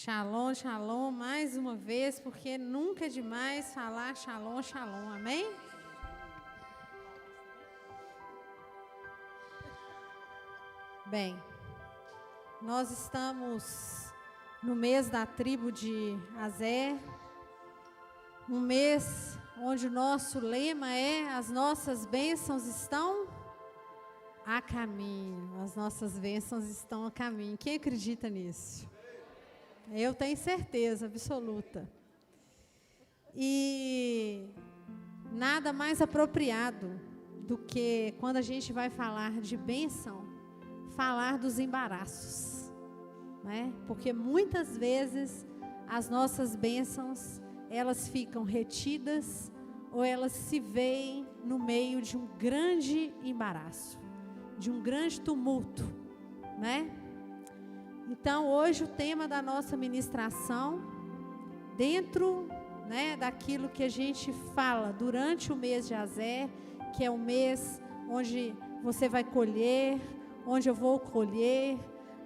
Shalom, shalom, mais uma vez, porque nunca é demais falar shalom, shalom, amém? Bem, nós estamos no mês da tribo de Aser, um mês onde o nosso lema é: as nossas bênçãos estão a caminho, as nossas bênçãos estão a caminho. Quem acredita nisso? Eu tenho certeza absoluta. E nada mais apropriado do que, quando a gente vai falar de bênção, falar dos embaraços, né? Porque muitas vezes as nossas bênçãos, elas ficam retidas ou elas se veem no meio de um grande embaraço, de um grande tumulto, né? Então, hoje o tema da nossa ministração, dentro, né, daquilo que a gente fala durante o mês de Aser, que é o mês onde você vai colher, onde eu vou colher,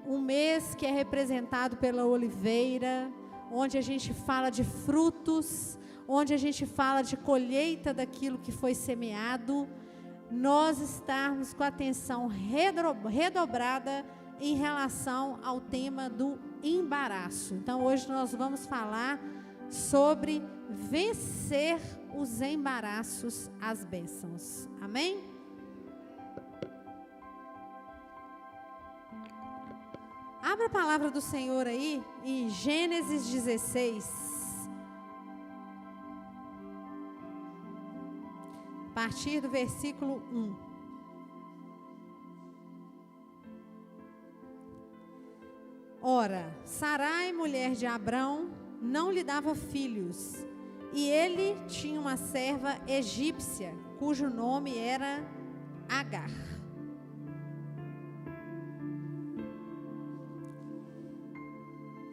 um mês que é representado pela oliveira, onde a gente fala de frutos, onde a gente fala de colheita daquilo que foi semeado, nós estarmos com a atenção redobrada em relação ao tema do embaraço. Então, hoje nós vamos falar sobre vencer os embaraços, as bênçãos. Amém? Abra a palavra do Senhor aí, em Gênesis 16. A partir do versículo 1. Ora, Sarai, mulher de Abrão, não lhe dava filhos, e ele tinha uma serva egípcia, cujo nome era Agar.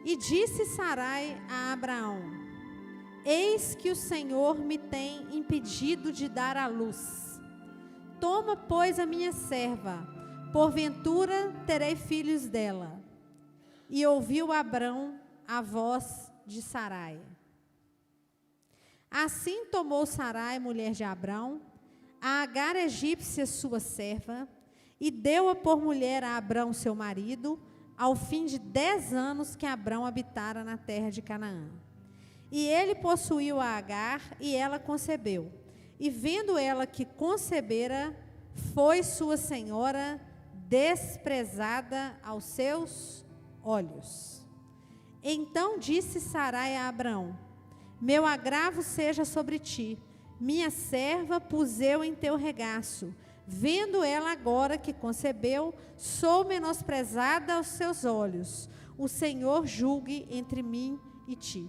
E disse Sarai a Abraão: eis que o Senhor me tem impedido de dar à luz. Toma, pois, a minha serva, porventura terei filhos dela. E ouviu Abrão a voz de Sarai. Assim tomou Sarai, mulher de Abrão, a Agar egípcia, sua serva, e deu-a por mulher a Abrão, seu marido, ao fim de 10 anos que Abrão habitara na terra de Canaã. E ele possuiu a Agar, e ela concebeu. E vendo ela que concebera, foi sua senhora desprezada aos seus olhos. Então disse Sarai a Abrão: meu agravo seja sobre ti, minha serva pus eu em teu regaço. Vendo ela agora que concebeu, sou menosprezada aos seus olhos. O Senhor julgue entre mim e ti.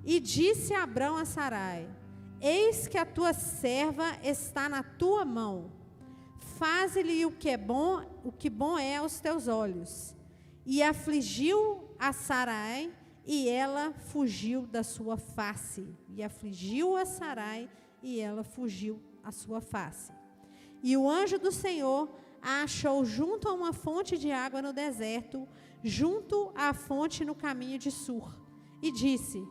E disse Abrão a Sarai: eis que a tua serva está na tua mão. Faze-lhe o que bom é aos teus olhos. E afligiu a Sarai, e ela fugiu da sua face. E afligiu a Sarai, e ela fugiu à sua face. E o anjo do Senhor a achou junto a uma fonte de água no deserto, junto à fonte no caminho de Sur. E disse: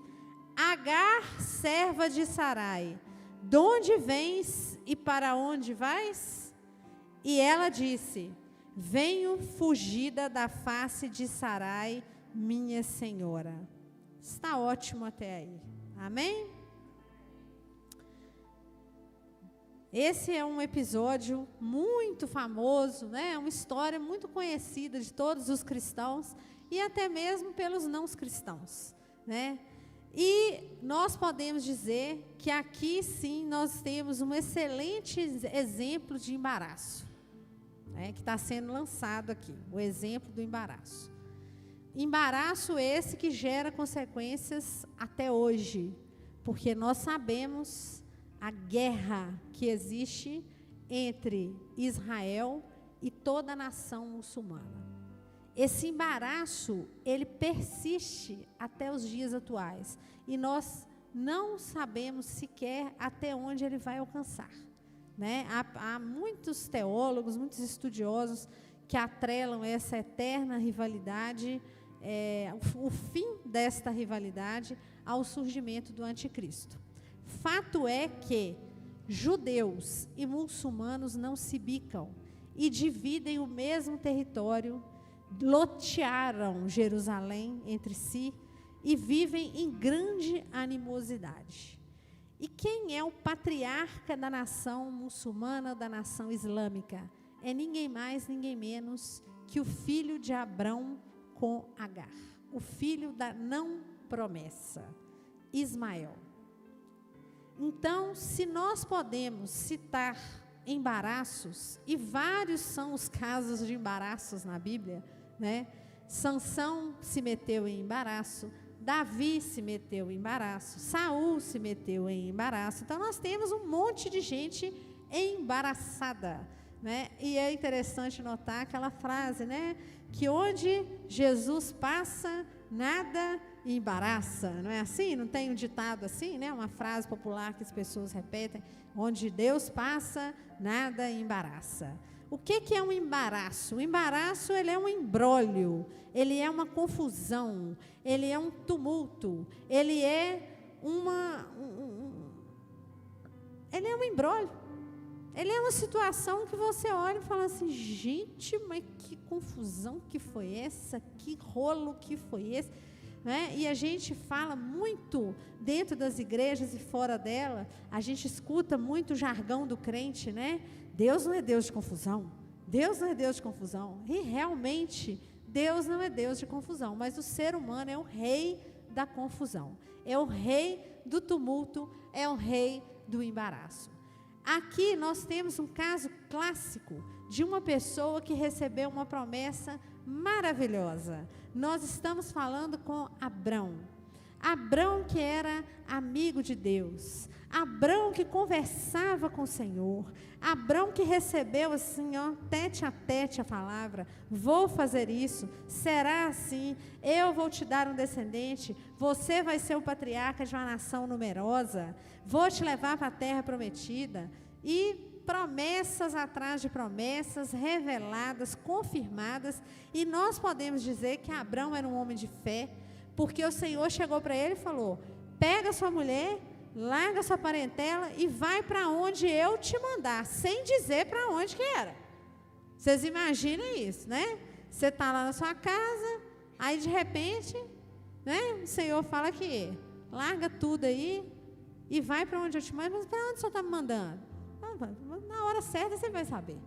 Agar, serva de Sarai, de onde vens e para onde vais? E ela disse: venho fugida da face de Sarai, minha senhora. Está ótimo até aí. Amém? Esse é um episódio muito famoso, né? É uma história muito conhecida de todos os cristãos e até mesmo pelos não cristãos, né? E nós podemos dizer que aqui sim nós temos um excelente exemplo de embaraço, né, que está sendo lançado aqui, o exemplo do embaraço. Embaraço esse que gera consequências até hoje, porque nós sabemos a guerra que existe entre Israel e toda a nação muçulmana. Esse embaraço, ele persiste até os dias atuais, e nós não sabemos sequer até onde ele vai alcançar. Né? Há muitos teólogos, muitos estudiosos que atrelam essa eterna rivalidade o fim desta rivalidade ao surgimento do anticristo. Fato é que judeus e muçulmanos não se bicam e dividem o mesmo território, lotearam Jerusalém entre si e vivem em grande animosidade. E quem é o patriarca da nação muçulmana, da nação islâmica? É ninguém mais, ninguém menos que o filho de Abrão com Agar, o filho da não promessa, Ismael. Então, se nós podemos citar embaraços, e vários são os casos de embaraços na Bíblia, né? Sansão se meteu em embaraço, Davi se meteu em embaraço, Saul se meteu em embaraço. Então, nós temos um monte de gente embaraçada, né? E é interessante notar aquela frase, né? Que onde Jesus passa, nada embaraça, não é assim? Não tem um ditado assim, né? Uma frase popular que as pessoas repetem: onde Deus passa, nada embaraça. O que é um embaraço? O embaraço, ele é um imbróglio, ele é uma confusão, ele é um tumulto, ele é ele é um imbróglio. Ele é uma situação que você olha e fala assim: gente, mas que confusão que foi essa? Que rolo que foi esse? Né? E a gente fala muito dentro das igrejas e fora dela, a gente escuta muito o jargão do crente, né? Deus não é Deus de confusão, Deus não é Deus de confusão. E realmente, Deus não é Deus de confusão, mas o ser humano é o rei da confusão, é o rei do tumulto, é o rei do embaraço. Aqui nós temos um caso clássico de uma pessoa que recebeu uma promessa maravilhosa. Nós estamos falando com Abrão. Abrão que era amigo de Deus, Abrão que conversava com o Senhor, Abrão que recebeu assim, ó, tete a tete a palavra: vou fazer isso, será assim, eu vou te dar um descendente, você vai ser o patriarca de uma nação numerosa, vou te levar para a terra prometida. E promessas atrás de promessas, reveladas, confirmadas, e nós podemos dizer que Abrão era um homem de fé, porque o Senhor chegou para ele e falou: pega sua mulher, larga sua parentela e vai para onde eu te mandar, sem dizer para onde que era. Vocês imaginem isso, né? Você está lá na sua casa, aí de repente, né, o Senhor fala que larga tudo aí e vai para onde eu te mando. Mas para onde o Senhor está me mandando? Na hora certa você vai saber,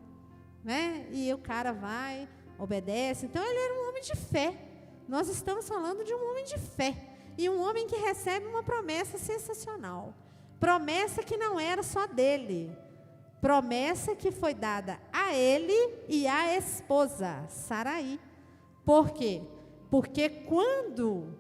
né? E o cara vai, obedece. Então ele era um homem de fé. Nós estamos falando de um homem de fé, e um homem que recebe uma promessa sensacional, promessa que não era só dele, promessa que foi dada a ele e à esposa, Sarai. Por quê? Porque quando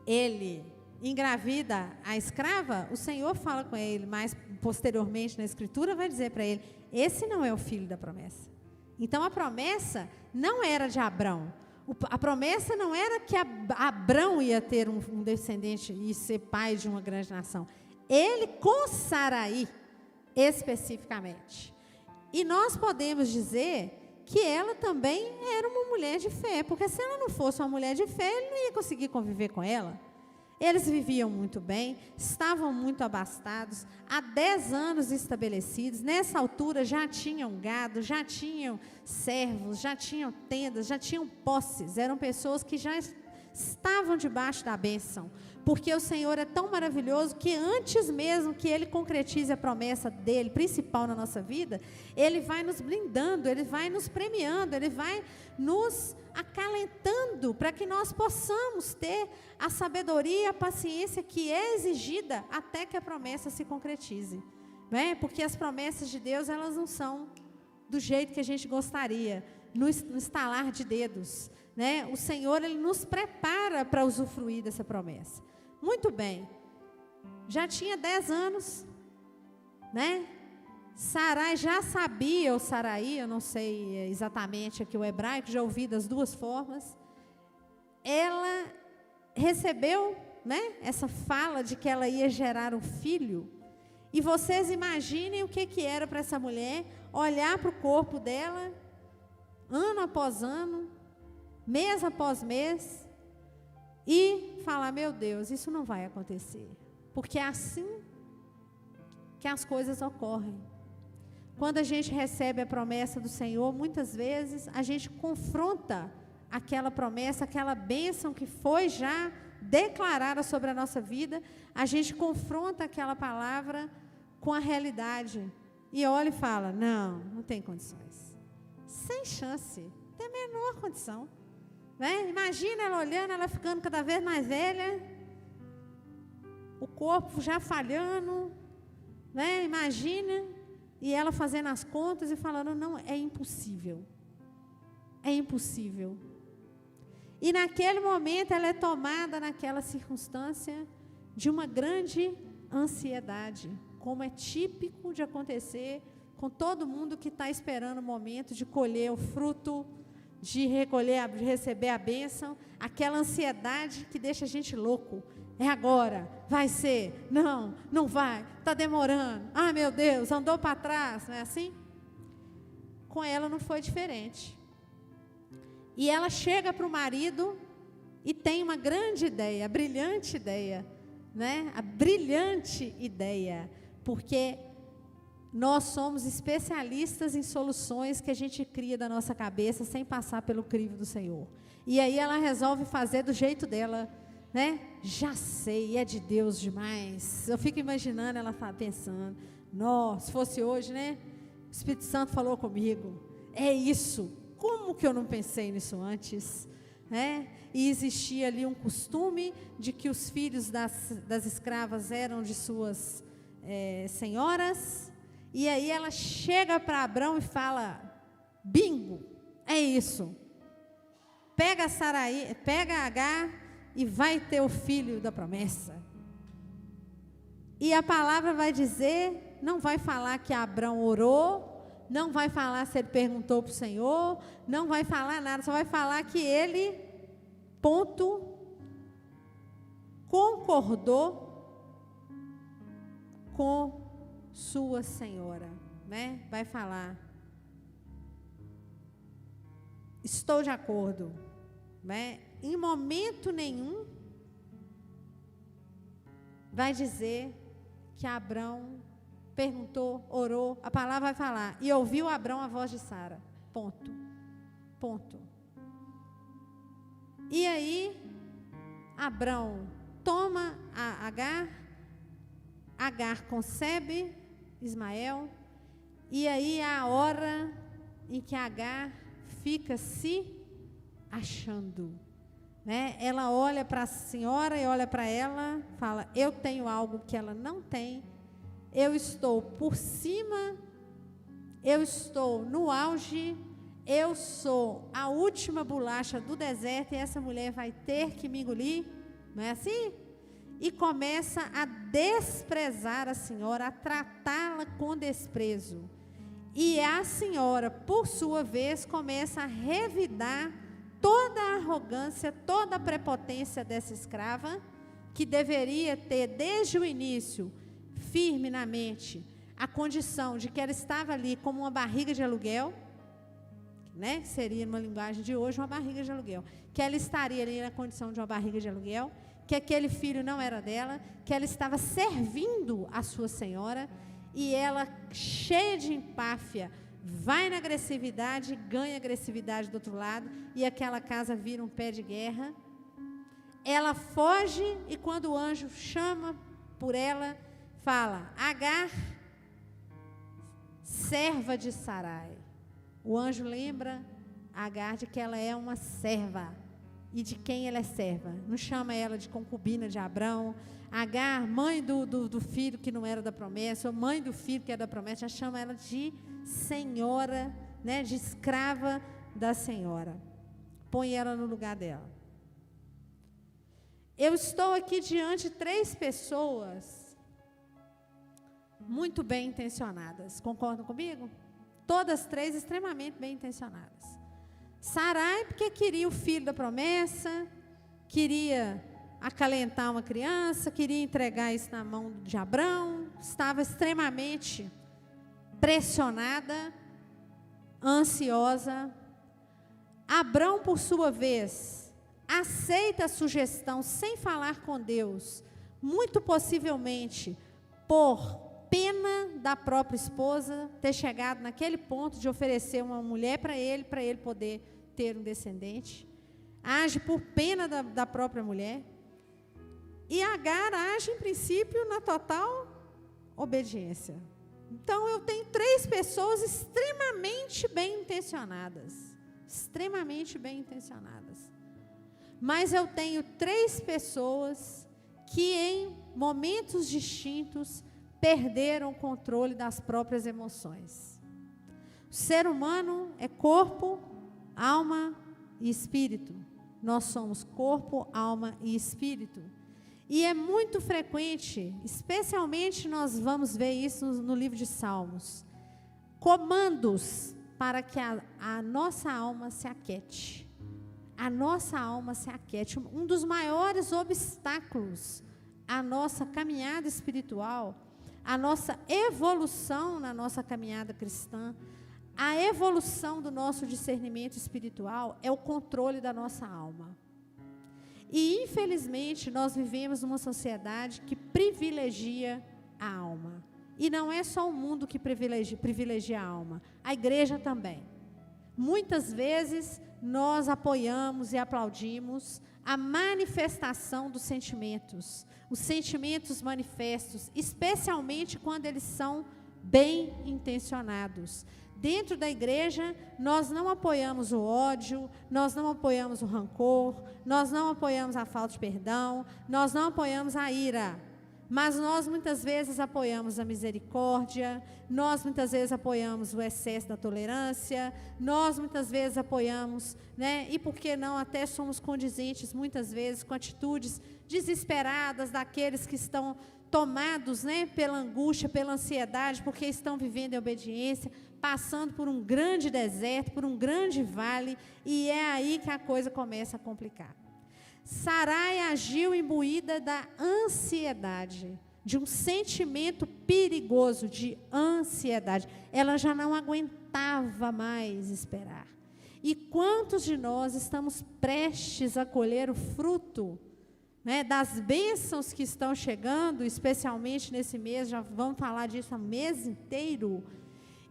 ele engravida a escrava, o Senhor fala com ele, mas posteriormente na Escritura vai dizer para ele: esse não é o filho da promessa. Então a promessa não era de Abrão. A promessa não era que Abrão ia ter um descendente e ser pai de uma grande nação. Ele com Sarai, especificamente. E nós podemos dizer que ela também era uma mulher de fé, porque se ela não fosse uma mulher de fé, ele não ia conseguir conviver com ela. Eles viviam muito bem, estavam muito abastados, há 10 anos estabelecidos. Nessa altura já tinham gado, já tinham servos, já tinham tendas, já tinham posses. Eram pessoas que já estavam debaixo da bênção, porque o Senhor é tão maravilhoso que antes mesmo que Ele concretize a promessa dEle, principal na nossa vida, Ele vai nos blindando, Ele vai nos premiando, Ele vai nos acalentando para que nós possamos ter a sabedoria e a paciência que é exigida até que a promessa se concretize, né? Porque as promessas de Deus, elas não são do jeito que a gente gostaria, no estalar de dedos, né? O Senhor, Ele nos prepara para usufruir dessa promessa. Muito bem, já tinha 10 anos, né? Sarai já sabia, ou Sarai, eu não sei exatamente aqui o hebraico, já ouvi das duas formas. Ela recebeu, né, essa fala de que ela ia gerar um filho. E vocês imaginem o que era para essa mulher olhar para o corpo dela, ano após ano, mês após mês, e falar: meu Deus, isso não vai acontecer. Porque é assim que as coisas ocorrem. Quando a gente recebe a promessa do Senhor, muitas vezes a gente confronta aquela promessa, aquela bênção que foi já declarada sobre a nossa vida, a gente confronta aquela palavra com a realidade. E olha e fala: não tem condições. Sem chance, não tem a menor condição. Né? Imagina ela olhando, ela ficando cada vez mais velha, o corpo já falhando, né? Imagina, e ela fazendo as contas e falando: não, é impossível. É impossível. E naquele momento ela é tomada naquela circunstância de uma grande ansiedade, como é típico de acontecer com todo mundo que está esperando o momento de colher o fruto, de recolher, de receber a bênção, aquela ansiedade que deixa a gente louco. É agora, vai ser, não vai, está demorando, meu Deus, andou para trás, não é assim? Com ela não foi diferente. E ela chega para o marido e tem uma grande ideia, a brilhante ideia, né? A brilhante ideia, porque nós somos especialistas em soluções que a gente cria da nossa cabeça sem passar pelo crivo do Senhor. E aí ela resolve fazer do jeito dela, né? Já sei, é de Deus demais. Eu fico imaginando ela pensando: nossa, se fosse hoje, né? O Espírito Santo falou comigo. É isso. Como que eu não pensei nisso antes? Né? E existia ali um costume de que os filhos das escravas eram de suas senhoras. E aí ela chega para Abrão e fala: bingo, é isso. Pega Agar e vai ter o filho da promessa. E a palavra vai dizer, não vai falar que Abrão orou, não vai falar se ele perguntou para o Senhor, não vai falar nada, só vai falar que ele, concordou com sua senhora, né? Vai falar: estou de acordo, né? Em momento nenhum vai dizer que Abrão perguntou, orou. A palavra vai falar: e ouviu Abrão a voz de Sara. Ponto. E aí Abrão toma a Agar concebe Ismael, e aí é a hora em que Agar fica se achando, né? Ela olha para a senhora e olha para ela, fala: eu tenho algo que ela não tem, eu estou por cima, eu estou no auge, eu sou a última bolacha do deserto e essa mulher vai ter que me engolir, não é assim? E começa a desprezar a senhora, a tratá-la com desprezo. E a senhora, por sua vez, começa a revidar toda a arrogância, toda a prepotência dessa escrava, que deveria ter, desde o início, firme na mente, a condição de que ela estava ali como uma barriga de aluguel, né? Seria, numa linguagem de hoje, uma barriga de aluguel. Que ela estaria ali na condição de uma barriga de aluguel, que aquele filho não era dela, que ela estava servindo a sua senhora, e ela, cheia de empáfia, vai na agressividade, ganha agressividade do outro lado, e aquela casa vira um pé de guerra. Ela foge, e quando o anjo chama por ela, fala: Agar, serva de Sarai. O anjo lembra Agar de que ela é uma serva. E de quem ela é serva? Não chama ela de concubina de Abrão. Agar, mãe do filho que não era da promessa, ou mãe do filho que era da promessa, já chama ela de senhora, né, de escrava da senhora. Põe ela no lugar dela. Eu estou aqui diante de 3 pessoas muito bem intencionadas. Concordam comigo? Todas 3 extremamente bem intencionadas. Sarai, porque queria o filho da promessa, queria acalentar uma criança, queria entregar isso na mão de Abrão, estava extremamente pressionada, ansiosa. Abrão, por sua vez, aceita a sugestão sem falar com Deus, muito possivelmente por pena da própria esposa ter chegado naquele ponto de oferecer uma mulher para ele poder ter um descendente. Age por pena da própria mulher. E Agar age, em princípio, na total obediência. Então, eu tenho 3 pessoas extremamente bem intencionadas. Extremamente bem intencionadas. Mas eu tenho 3 pessoas que, em momentos distintos, perderam o controle das próprias emoções. O ser humano é corpo, alma e espírito. Nós somos corpo, alma e espírito. E é muito frequente, especialmente nós vamos ver isso no livro de Salmos, comandos para que a nossa alma se aquete. A nossa alma se aquete. Um dos maiores obstáculos à nossa caminhada espiritual, à nossa evolução na nossa caminhada cristã, a evolução do nosso discernimento espiritual é o controle da nossa alma. E, infelizmente, nós vivemos numa sociedade que privilegia a alma. E não é só o mundo que privilegia a alma, a igreja também. Muitas vezes, nós apoiamos e aplaudimos a manifestação dos sentimentos, os sentimentos manifestos, especialmente quando eles são bem intencionados. Dentro da igreja, nós não apoiamos o ódio, nós não apoiamos o rancor, nós não apoiamos a falta de perdão, nós não apoiamos a ira. Mas nós muitas vezes apoiamos a misericórdia, nós muitas vezes apoiamos o excesso da tolerância, nós muitas vezes apoiamos, e por que não, até somos condizentes muitas vezes com atitudes desesperadas daqueles que estão tomados, pela angústia, pela ansiedade, porque estão vivendo em obediência, passando por um grande deserto, por um grande vale, e é aí que a coisa começa a complicar. Sarai agiu imbuída da ansiedade, de um sentimento perigoso de ansiedade. Ela já não aguentava mais esperar. E quantos de nós estamos prestes a colher o fruto, das bênçãos que estão chegando, especialmente nesse mês, já vamos falar disso o mês inteiro,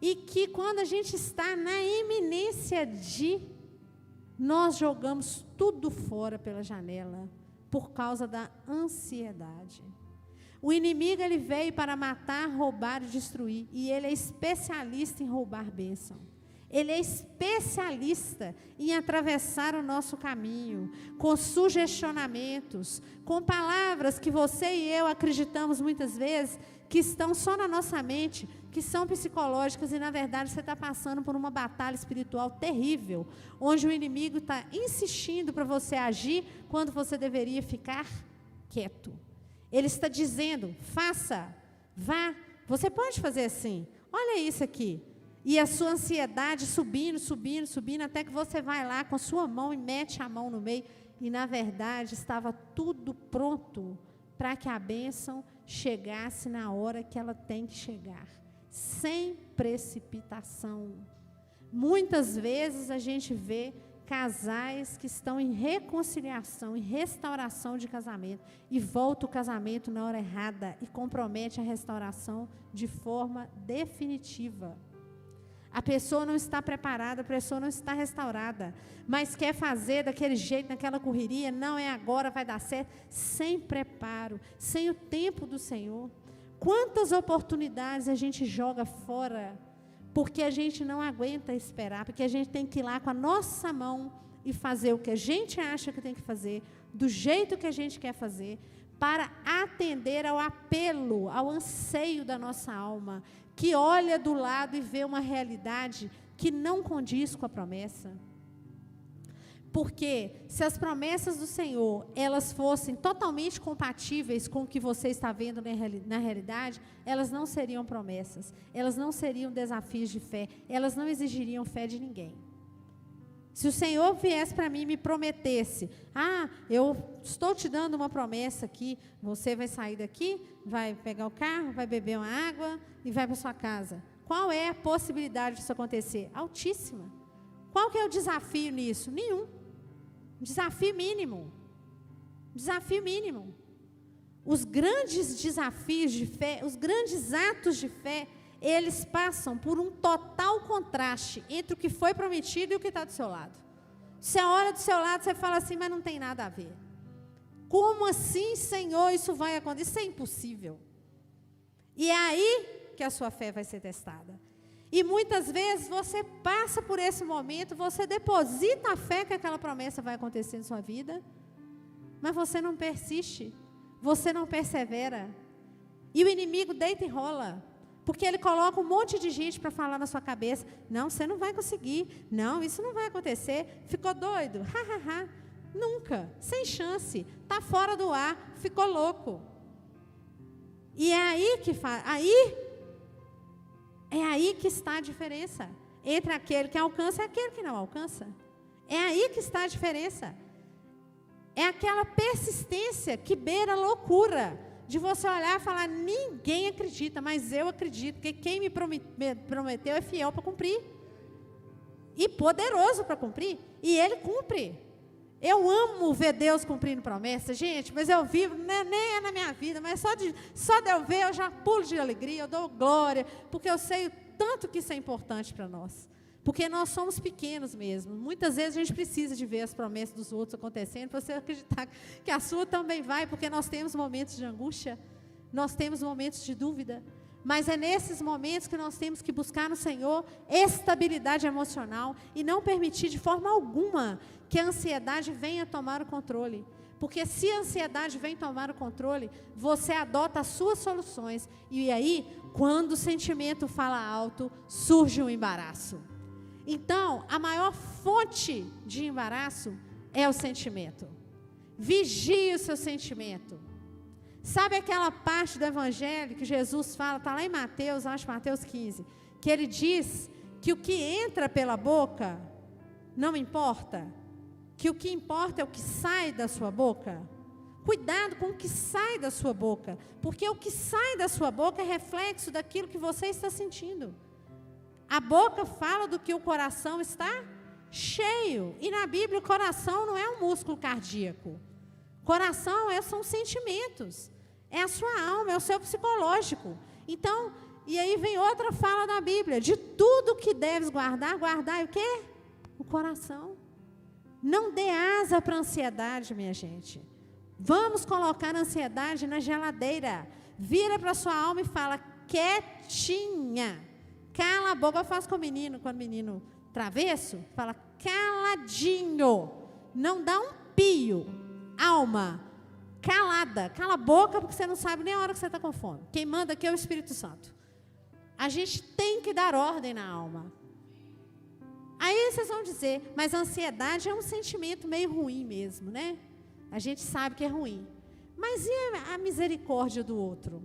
e que quando a gente está na iminência nós jogamos tudo fora pela janela, por causa da ansiedade. O inimigo, ele veio para matar, roubar e destruir, e ele é especialista em roubar bênção. Ele é especialista em atravessar o nosso caminho, com sugestionamentos, com palavras que você e eu acreditamos muitas vezes, que estão só na nossa mente, que são psicológicas, e na verdade você está passando por uma batalha espiritual terrível, onde o inimigo está insistindo para você agir, quando você deveria ficar quieto. Ele está dizendo, faça, vá, você pode fazer assim, olha isso aqui. E a sua ansiedade subindo, subindo, subindo, até que você vai lá com a sua mão e mete a mão no meio. E, na verdade, estava tudo pronto para que a bênção chegasse na hora que ela tem que chegar. Sem precipitação. Muitas vezes a gente vê casais que estão em reconciliação, em restauração de casamento, e volta o casamento na hora errada e compromete a restauração de forma definitiva. A pessoa não está preparada, a pessoa não está restaurada, mas quer fazer daquele jeito, naquela correria, não é agora, vai dar certo, sem preparo, sem o tempo do Senhor. Quantas oportunidades a gente joga fora, porque a gente não aguenta esperar, porque a gente tem que ir lá com a nossa mão e fazer o que a gente acha que tem que fazer, do jeito que a gente quer fazer, para atender ao apelo, ao anseio da nossa alma, que olha do lado e vê uma realidade que não condiz com a promessa. Porque se as promessas do Senhor, elas fossem totalmente compatíveis com o que você está vendo na realidade, elas não seriam promessas, elas não seriam desafios de fé, elas não exigiriam fé de ninguém. Se o Senhor viesse para mim e me prometesse, eu estou te dando uma promessa aqui, você vai sair daqui, vai pegar o carro, vai beber uma água e vai para sua casa. Qual é a possibilidade disso acontecer? Altíssima. Qual que é o desafio nisso? Nenhum. Desafio mínimo. Desafio mínimo. Os grandes desafios de fé, os grandes atos de fé, eles passam por um total contraste entre o que foi prometido e o que está do seu lado. Você olha do seu lado, você fala assim, mas não tem nada a ver. Como assim, Senhor, isso vai acontecer? Isso é impossível. E é aí que a sua fé vai ser testada. E muitas vezes você passa por esse momento, você deposita a fé que aquela promessa vai acontecer em sua vida, mas você não persiste, você não persevera. E o inimigo deita e rola, porque ele coloca um monte de gente para falar na sua cabeça, não, você não vai conseguir, não, isso não vai acontecer, ficou doido, nunca, sem chance, está fora do ar, ficou louco. E é aí que é aí que está a diferença entre aquele que alcança e aquele que não alcança. É aí que está a diferença. É aquela persistência que beira a loucura, de você olhar e falar, ninguém acredita, mas eu acredito, porque quem me prometeu é fiel para cumprir. E poderoso para cumprir. E Ele cumpre. Eu amo ver Deus cumprindo promessas, gente, mas eu vivo, nem é na minha vida, mas só de eu ver, eu já pulo de alegria, eu dou glória, porque eu sei o tanto que isso é importante para nós. Porque nós somos pequenos mesmo. Muitas vezes a gente precisa de ver as promessas dos outros acontecendo, para você acreditar que a sua também vai, porque nós temos momentos de angústia, nós temos momentos de dúvida, mas é nesses momentos que nós temos que buscar no Senhor estabilidade emocional e não permitir de forma alguma que a ansiedade venha tomar o controle. Porque se a ansiedade vem tomar o controle, você adota as suas soluções. E aí, quando o sentimento fala alto, surge um embaraço. Então, a maior fonte de embaraço é o sentimento. Vigie o seu sentimento. Sabe aquela parte do Evangelho que Jesus fala, está lá em Mateus, acho Mateus 15, que ele diz que o que entra pela boca não importa, que o que importa é o que sai da sua boca? Cuidado com o que sai da sua boca, porque o que sai da sua boca é reflexo daquilo que você está sentindo. A boca fala do que o coração está cheio, e na Bíblia o coração não é um músculo cardíaco. Coração são sentimentos, é a sua alma, é o seu psicológico. Então, e aí vem outra fala da Bíblia, de tudo que deves guardar, guardai o quê? O coração. Não dê asa para a ansiedade, minha gente. Vamos colocar a ansiedade na geladeira. Vira para a sua alma e fala, quietinha. Cala a boca. Eu faço com o menino, quando o menino travesso, fala, caladinho. Não dá um pio. Alma, calada. Cala a boca, porque você não sabe nem a hora que você está com fome. Quem manda aqui é o Espírito Santo. A gente tem que dar ordem na alma. Aí vocês vão dizer, mas a ansiedade é um sentimento meio ruim mesmo, né? A gente sabe que é ruim. Mas e a misericórdia do outro?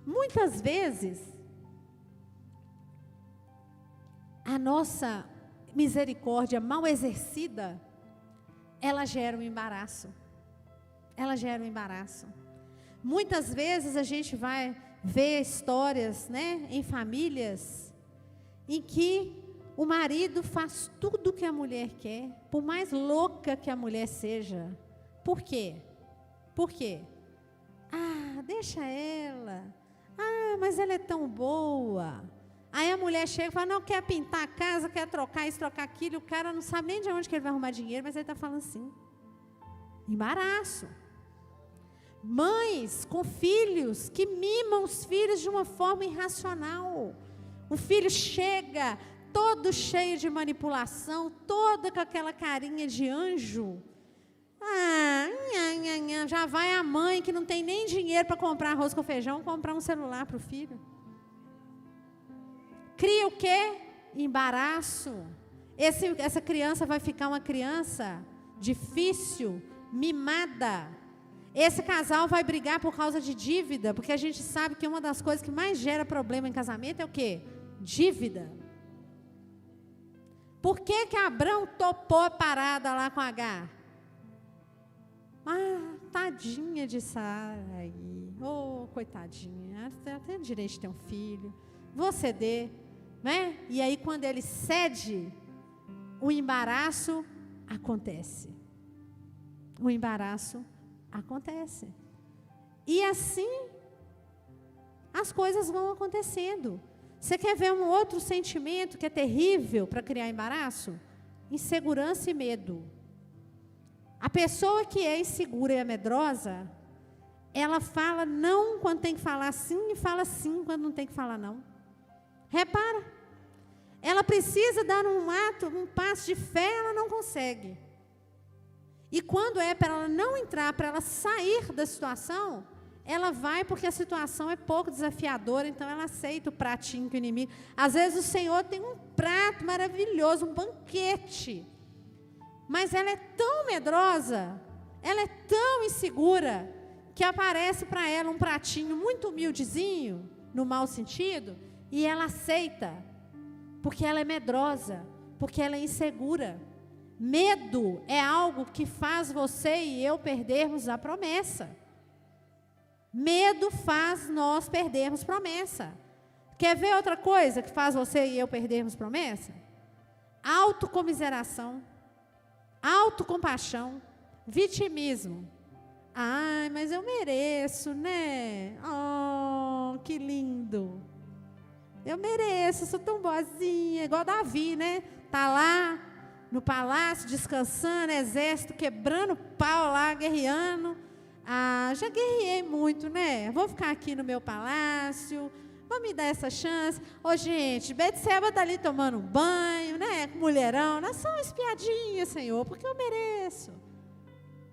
Muitas vezes, a nossa misericórdia mal exercida, ela gera um embaraço. Ela gera um embaraço. Muitas vezes a gente vai ver histórias, né, em famílias em que o marido faz tudo o que a mulher quer, por mais louca que a mulher seja. Por quê? Por quê? Deixa ela. Mas ela é tão boa. Aí a mulher chega e fala, não, quer pintar a casa, quer trocar isso, trocar aquilo, e o cara não sabe nem de onde que ele vai arrumar dinheiro, mas ele está falando assim. Embaraço. Mães com filhos que mimam os filhos de uma forma irracional. O filho chega todo cheio de manipulação, toda com aquela carinha de anjo. Já vai a mãe que não tem nem dinheiro para comprar arroz com feijão, comprar um celular para o filho. Cria o quê? Embaraço. Essa criança vai ficar uma criança difícil, mimada. Esse casal vai brigar por causa de dívida, porque a gente sabe que uma das coisas que mais gera problema em casamento é o quê? Dívida. Por que Abrão topou parada lá com Agar? Tadinha de Sarai. Coitadinha. Ela tem até direito de ter um filho. Vou ceder. né? E aí quando ele cede, o embaraço acontece. O embaraço acontece. E assim as coisas vão acontecendo. Você quer ver um outro sentimento que é terrível para criar embaraço? Insegurança e medo. A pessoa que é insegura e é medrosa, ela fala não quando tem que falar sim e fala sim quando não tem que falar não. Repara. Ela precisa dar um passo de fé, ela não consegue. E quando é para ela não entrar, para ela sair da situação, ela vai porque a situação é pouco desafiadora, então ela aceita o pratinho que o inimigo... Às vezes o Senhor tem um prato maravilhoso, um banquete, mas ela é tão medrosa, ela é tão insegura, que aparece para ela um pratinho muito humildezinho, no mau sentido, e ela aceita, porque ela é medrosa, porque ela é insegura. Medo é algo que faz você e eu perdermos a promessa. Medo faz nós perdermos promessa. Quer ver outra coisa que faz você e eu perdermos promessa? Autocomiseração, autocompaixão, vitimismo. Ai, mas eu mereço, né? Oh, que lindo. Eu mereço, sou tão boazinha, igual Davi, né? Tá lá no palácio, descansando, exército, quebrando pau lá, guerreando. Ah, já guerriei muito, né? Vou ficar aqui no meu palácio, vou me dar essa chance. Ô, gente, Betseba está ali tomando um banho, né? Com mulherão, não é só uma espiadinha, Senhor, porque eu mereço.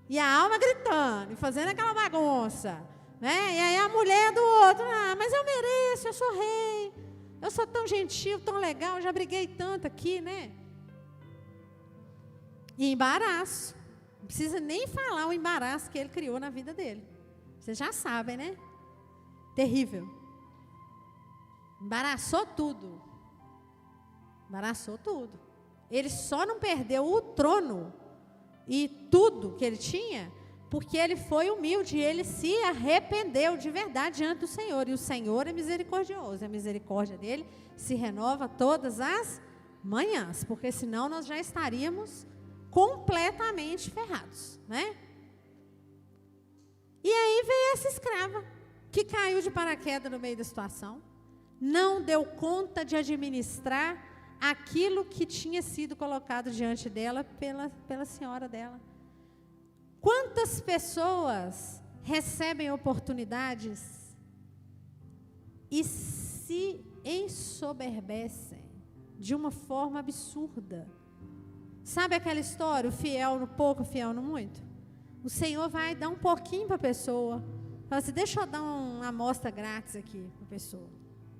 E a alma gritando, e fazendo aquela bagunça, né? E aí a mulher do outro, ah, mas eu mereço, eu sou rei, eu sou tão gentil, tão legal, já briguei tanto aqui, né? E embaraço. Não precisa nem falar o embaraço que ele criou na vida dele. Vocês já sabem, né? Terrível. Embaraçou tudo. Embaraçou tudo. Ele só não perdeu o trono e tudo que ele tinha, porque ele foi humilde e ele se arrependeu de verdade diante do Senhor. E o Senhor é misericordioso. A misericórdia dele se renova todas as manhãs, porque senão nós já estaríamos completamente ferrados, né? E aí veio essa escrava, que caiu de paraquedas no meio da situação, não deu conta de administrar aquilo que tinha sido colocado diante dela pela senhora dela. Quantas pessoas recebem oportunidades e se ensoberbecem de uma forma absurda? Sabe aquela história, o fiel no pouco, o fiel no muito? O Senhor vai dar um pouquinho para a pessoa. Fala assim, deixa eu dar uma amostra grátis aqui para a pessoa,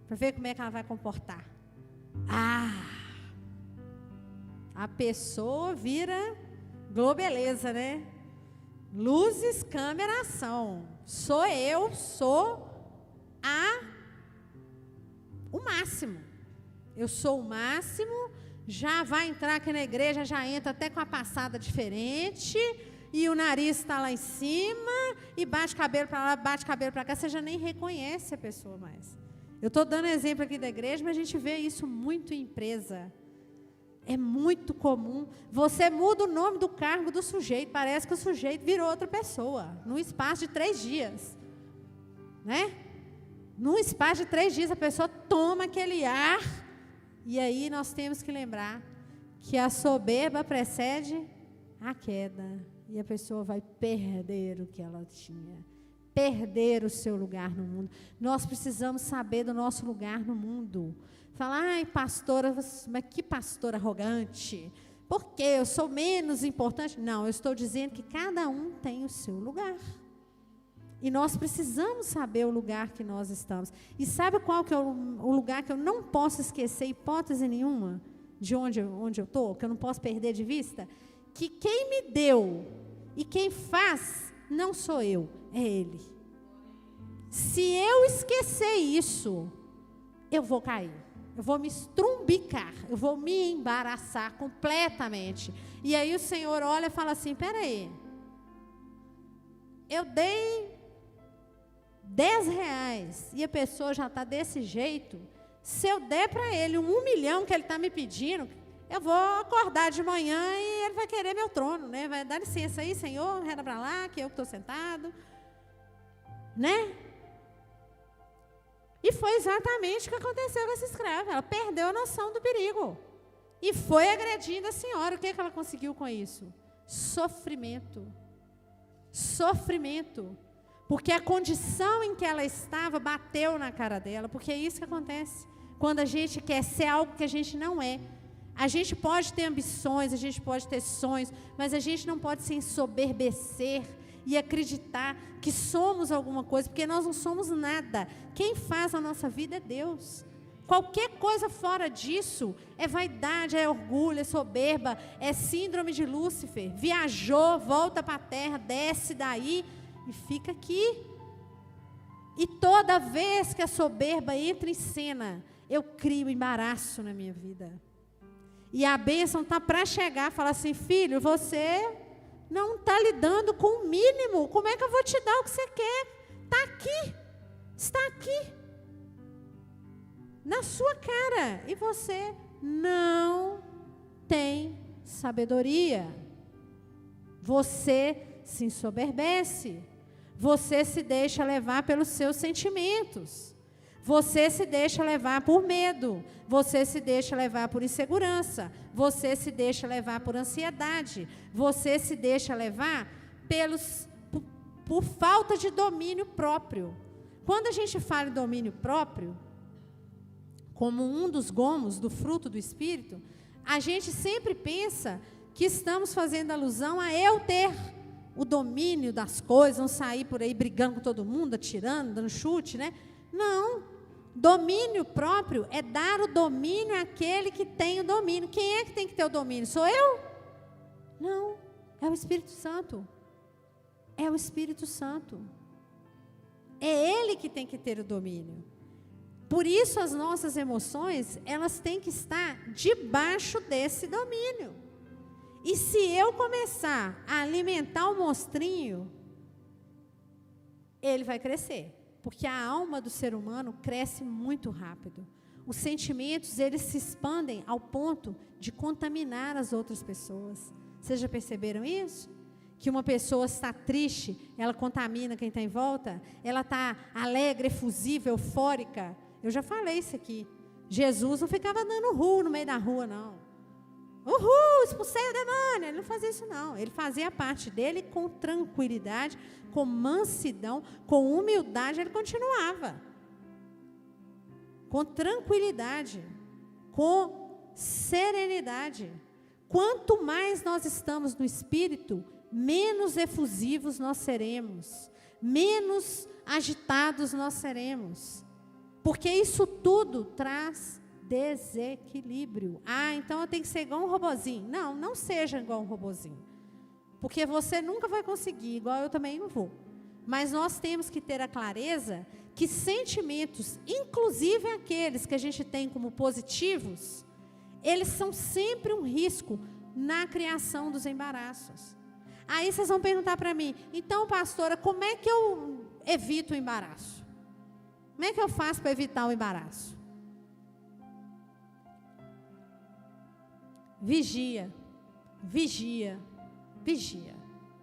para ver como é que ela vai comportar. A pessoa vira globeleza, né? Luzes, câmera, ação. Sou o máximo. Eu sou o máximo. Já vai entrar aqui na igreja, já entra até com a passada diferente, e o nariz está lá em cima, e bate cabelo para lá, bate cabelo para cá, você já nem reconhece a pessoa mais. Eu estou dando exemplo aqui da igreja, mas a gente vê isso muito em empresa. É muito comum. Você muda o nome do cargo do sujeito, parece que o sujeito virou outra pessoa, num espaço de 3 dias. Né? Num espaço de 3 dias, a pessoa toma aquele ar. E aí nós temos que lembrar que a soberba precede a queda. E a pessoa vai perder o que ela tinha. Perder o seu lugar no mundo. Nós precisamos saber do nosso lugar no mundo. Falar, ai pastora, mas que pastora arrogante. Por quê? Eu sou menos importante? Não, eu estou dizendo que cada um tem o seu lugar. E nós precisamos saber o lugar que nós estamos. E sabe qual que é o lugar que eu não posso esquecer, hipótese nenhuma, de onde eu estou, que eu não posso perder de vista? Que quem me deu e quem faz não sou eu, é Ele. Se eu esquecer isso, eu vou cair. Eu vou me estrumbicar, eu vou me embaraçar completamente. E aí o Senhor olha e fala assim, peraí, eu dei R$10 e a pessoa já está desse jeito, Se eu der para ele 1 milhão que ele está me pedindo, eu vou acordar de manhã e ele vai querer meu trono, né? Vai dar licença aí, Senhor, reda para lá, que eu estou sentado, né? E foi exatamente o que aconteceu com essa escrava. Ela perdeu a noção do perigo e foi agredindo a senhora. O que ela conseguiu com isso? Sofrimento. Sofrimento. Porque a condição em que ela estava bateu na cara dela. Porque é isso que acontece quando a gente quer ser algo que a gente não é. A gente pode ter ambições, a gente pode ter sonhos, mas a gente não pode se ensoberbecer e acreditar que somos alguma coisa, porque nós não somos nada. Quem faz a nossa vida é Deus. Qualquer coisa fora disso é vaidade, é orgulho, é soberba, é síndrome de Lúcifer. Viajou, volta para a terra, desce daí e fica aqui. E toda vez que a soberba entra em cena, eu crio embaraço na minha vida. E a bênção está para chegar, fala assim, filho, você não está lidando com o mínimo, como é que eu vou te dar o que você quer? Está aqui, está aqui, na sua cara, e você não tem sabedoria. Você se ensoberbece, você se deixa levar pelos seus sentimentos. Você se deixa levar por medo, você se deixa levar por insegurança, você se deixa levar por ansiedade, você se deixa levar por falta de domínio próprio. Quando a gente fala em domínio próprio, como um dos gomos do fruto do Espírito, a gente sempre pensa que estamos fazendo alusão a eu ter o domínio das coisas, não sair por aí brigando com todo mundo, atirando, dando chute, né? Não. Domínio próprio é dar o domínio àquele que tem o domínio. Quem é que tem que ter o domínio? Sou eu? Não, é o Espírito Santo. É o Espírito Santo. É Ele que tem que ter o domínio. Por isso as nossas emoções, elas têm que estar debaixo desse domínio. E se eu começar a alimentar o monstrinho, ele vai crescer. Porque a alma do ser humano cresce muito rápido. Os sentimentos, eles se expandem ao ponto de contaminar as outras pessoas. Vocês já perceberam isso? Que uma pessoa está triste, ela contamina quem está em volta. Ela está alegre, efusiva, eufórica. Eu já falei isso aqui. Jesus não ficava dando no meio da rua, não. Expulsei o demônio. Ele não fazia isso, não. Ele fazia a parte dele com tranquilidade, com mansidão, com humildade. Ele continuava. Com tranquilidade, com serenidade. Quanto mais nós estamos no Espírito, menos efusivos nós seremos, menos agitados nós seremos. Porque isso tudo traz desequilíbrio. Então eu tenho que ser igual um robozinho. Não, não seja igual um robozinho. Porque você nunca vai conseguir, igual eu também não vou. Mas nós temos que ter a clareza que sentimentos, inclusive aqueles que a gente tem como positivos, eles são sempre um risco na criação dos embaraços. Aí vocês vão perguntar para mim, então, pastora, como é que eu evito o embaraço? Como é que eu faço para evitar o embaraço? Vigia, vigia, vigia.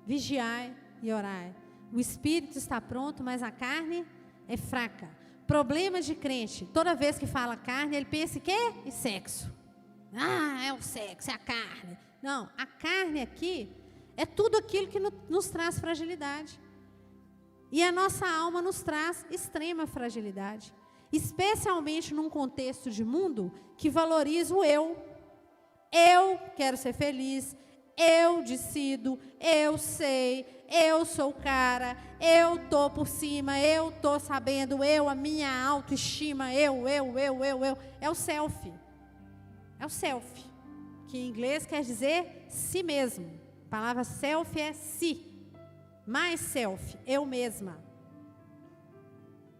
Vigiai e orai. O espírito está pronto, mas a carne é fraca. Problema de crente. Toda vez que fala carne, ele pensa em quê? Em sexo. É o sexo, é a carne. Não, a carne aqui é tudo aquilo que nos traz fragilidade. E a nossa alma nos traz extrema fragilidade. Especialmente num contexto de mundo que valoriza o eu. Eu quero ser feliz, eu decido, eu sei, eu sou o cara, eu estou por cima, eu estou sabendo, a minha autoestima, eu. É o self. É o self, que em inglês quer dizer si mesmo. A palavra self é si. Mais self, eu mesma.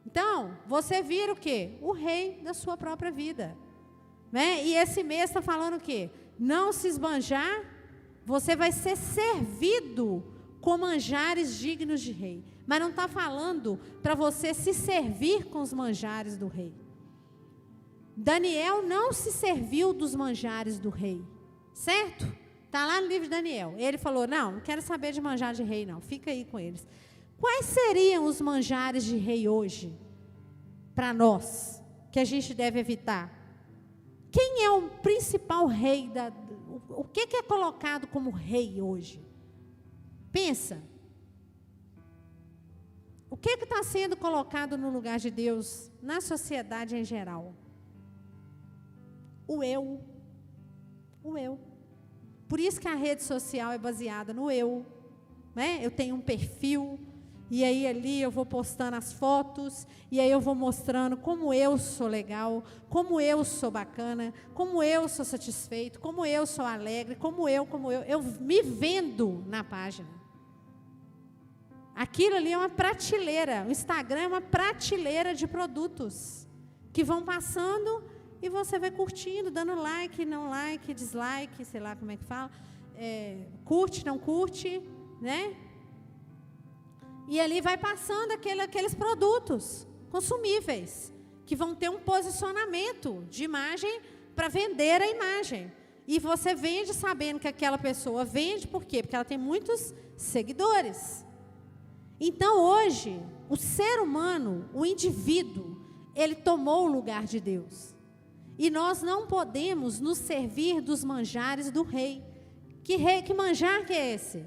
Então, você vira o quê? O rei da sua própria vida. Né? E esse mês está falando o quê? Não se esbanjar, você vai ser servido com manjares dignos de rei. Mas não está falando para você se servir com os manjares do rei. Daniel não se serviu dos manjares do rei, certo? Está lá no livro de Daniel. Ele falou, não quero saber de manjar de rei não, fica aí com eles. Quais seriam os manjares de rei hoje, para nós, que a gente deve evitar? Quem é o principal rei, o que é colocado como rei hoje? Pensa. O que está sendo colocado no lugar de Deus na sociedade em geral? O eu. O eu. Por isso que a rede social é baseada no eu. Né? Eu tenho um perfil, e aí ali eu vou postando as fotos, e aí eu vou mostrando como eu sou legal, como eu sou bacana, como eu sou satisfeito, como eu sou alegre, como eu me vendo na página. Aquilo ali é uma prateleira, o Instagram é uma prateleira de produtos, que vão passando, e você vai curtindo, dando like, não like, dislike, sei lá como é que fala, curte, não curte, né? E ali vai passando aqueles produtos consumíveis, que vão ter um posicionamento de imagem para vender a imagem. E você vende sabendo que aquela pessoa vende, por quê? Porque ela tem muitos seguidores. Então hoje, o ser humano, o indivíduo, ele tomou o lugar de Deus. E nós não podemos nos servir dos manjares do rei. Que manjar que é esse?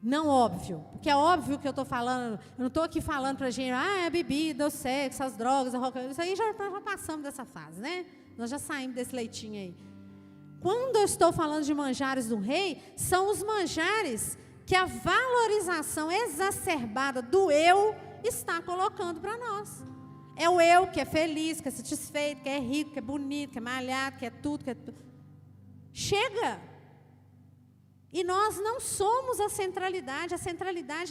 Não óbvio, porque é óbvio que eu estou falando, eu não estou aqui falando para a gente, é a bebida, o sexo, as drogas, a rock, isso aí já passamos dessa fase, né? Nós já saímos desse leitinho aí. Quando eu estou falando de manjares do rei, são os manjares que a valorização exacerbada do eu está colocando para nós. É o eu que é feliz, que é satisfeito, que é rico, que é bonito, que é malhado, que é tudo, Chega! E nós não somos a centralidade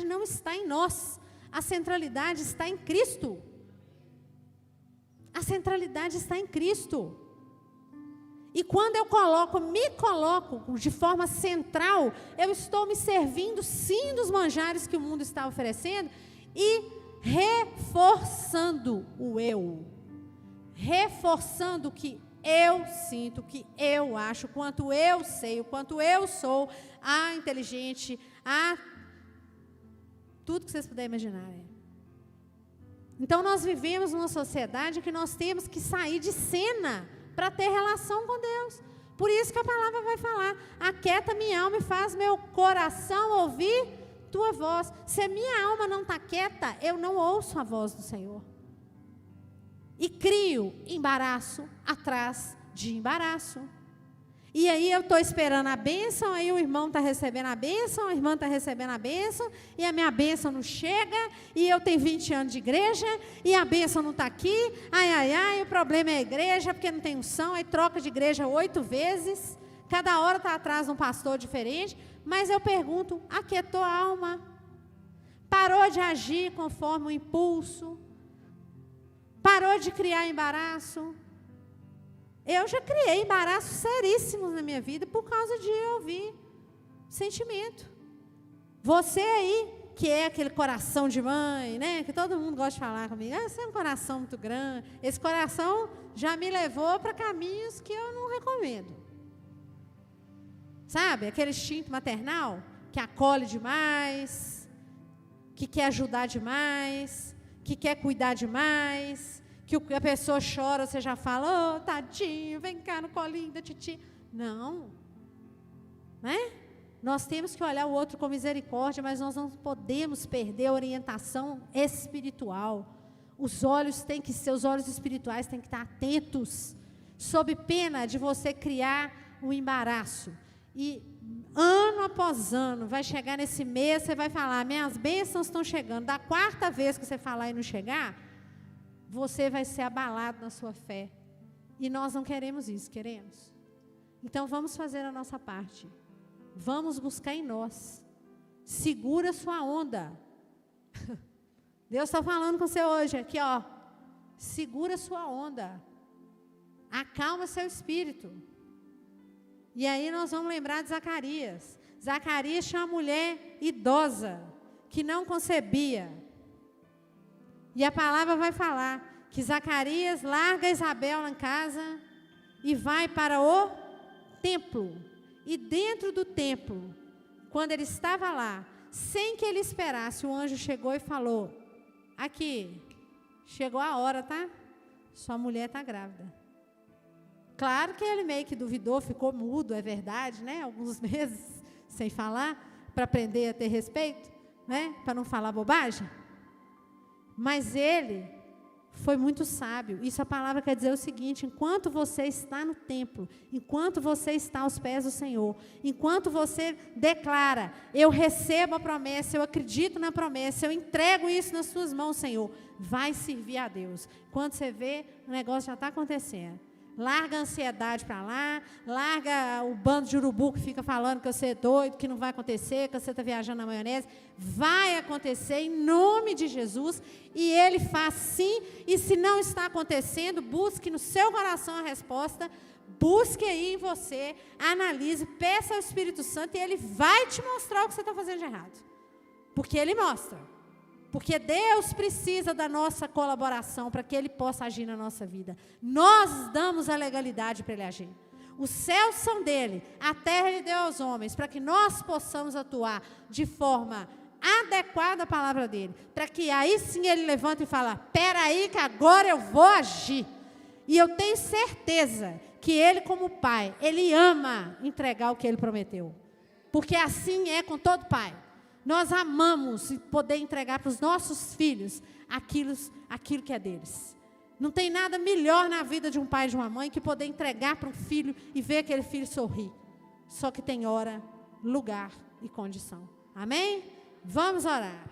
não está em nós, a centralidade está em Cristo. A centralidade está em Cristo. E quando eu me coloco de forma central, eu estou me servindo sim dos manjares que o mundo está oferecendo e reforçando o eu, reforçando o que eu sinto, o que eu acho, o quanto eu sei, o quanto eu sou inteligente, tudo que vocês puderem imaginar. Então nós vivemos numa sociedade que nós temos que sair de cena para ter relação com Deus. Por isso que a palavra vai falar, aquieta minha alma e faz meu coração ouvir tua voz. Se a minha alma não está quieta, eu não ouço a voz do Senhor. E crio embaraço atrás de embaraço. E aí eu estou esperando a bênção, aí o irmão está recebendo a bênção, a irmã está recebendo a bênção, e a minha bênção não chega, e eu tenho 20 anos de igreja, e a bênção não está aqui, o problema é a igreja, porque não tem unção, aí troca de igreja 8 vezes, cada hora está atrás de um pastor diferente, mas eu pergunto, aquietou a alma? Parou de agir conforme o impulso? Parou de criar embaraço? Eu já criei embaraços seríssimos na minha vida por causa de ouvir sentimento. Você aí, que é aquele coração de mãe, né? Que todo mundo gosta de falar comigo. Você é um coração muito grande. Esse coração já me levou para caminhos que eu não recomendo. Sabe? Aquele instinto maternal que acolhe demais, que quer ajudar demais, que quer cuidar demais, que a pessoa chora, você já fala, oh, tadinho, vem cá no colinho da titi. Não. Né? Nós temos que olhar o outro com misericórdia, mas nós não podemos perder a orientação espiritual. Os olhos espirituais têm que estar atentos, sob pena de você criar um embaraço. E ano após ano, vai chegar nesse mês, você vai falar, minhas bênçãos estão chegando. Da 4ª vez que você falar e não chegar, você vai ser abalado na sua fé. E nós não queremos isso, queremos? Então vamos fazer a nossa parte. Vamos buscar em nós. Segura sua onda. Deus está falando com você hoje, aqui ó. Segura sua onda. Acalma seu espírito. E aí nós vamos lembrar de Zacarias. Zacarias tinha uma mulher idosa, que não concebia. E a palavra vai falar que Zacarias larga Isabel na casa e vai para o templo. E dentro do templo, quando ele estava lá, sem que ele esperasse, o anjo chegou e falou: aqui, chegou a hora, tá? Sua mulher está grávida. Claro que ele meio que duvidou, ficou mudo, é verdade, né? Alguns meses sem falar, para aprender a ter respeito, né? Para não falar bobagem. Mas ele foi muito sábio. Isso a palavra quer dizer o seguinte: enquanto você está no templo, enquanto você está aos pés do Senhor, enquanto você declara: eu recebo a promessa, eu acredito na promessa, eu entrego isso nas suas mãos, Senhor, vai servir a Deus. Quando você vê, o negócio já está acontecendo. Larga a ansiedade para lá, larga o bando de urubu que fica falando que você é doido, que não vai acontecer, que você está viajando na maionese. Vai acontecer em nome de Jesus, e Ele faz sim, e se não está acontecendo, busque no seu coração a resposta, busque aí em você, analise, peça ao Espírito Santo, e Ele vai te mostrar o que você está fazendo de errado. Porque Ele mostra. Porque Deus precisa da nossa colaboração para que Ele possa agir na nossa vida. Nós damos a legalidade para Ele agir. Os céus são dele, a terra Ele deu aos homens, para que nós possamos atuar de forma adequada à palavra dEle. Para que aí sim Ele levante e fale: peraí que agora eu vou agir. E eu tenho certeza que Ele, como Pai, Ele ama entregar o que Ele prometeu. Porque assim é com todo pai. Nós amamos poder entregar para os nossos filhos aquilo que é deles. Não tem nada melhor na vida de um pai e de uma mãe que poder entregar para um filho e ver aquele filho sorrir. Só que tem hora, lugar e condição. Amém? Vamos orar.